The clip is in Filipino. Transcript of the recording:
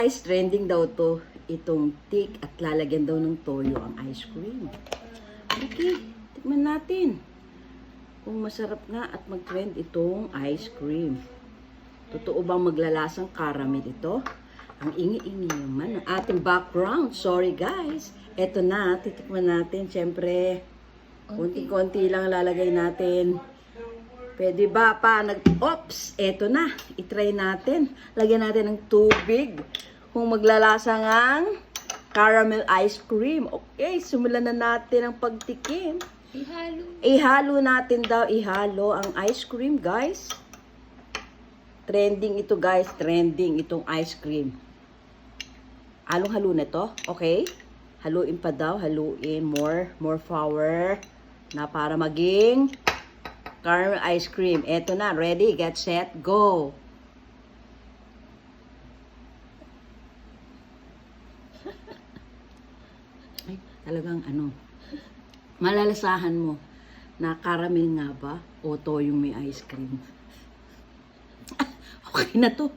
Guys, trending daw to itong thick at lalagyan daw ng toyo ang ice cream. Okay, tikman natin kung masarap nga at mag-trend itong ice cream. Totoo bang maglalasang caramel ito? Ang ingi-ingi naman ng ating background. Sorry guys. Eto na, titikman natin. Siyempre, konti-konti lang lalagay natin. Pwede ba pa? Oops! Eto na. I-try natin. Lagyan natin ng tubig. Kung maglalasa ng caramel ice cream. Okay, simulan na natin ang pagtikim. Ihalo natin daw. Ihalo ang ice cream, guys. Trending ito, guys. Trending itong ice cream. Halong-halo na to. Okay? Haluin pa daw. Haluin. More flour. Na para maging caramel ice cream. Eto na. Ready, get, set, go. Ay, talagang ano. Malalasahan mo na caramel nga ba o to yung may ice cream. Okay na to.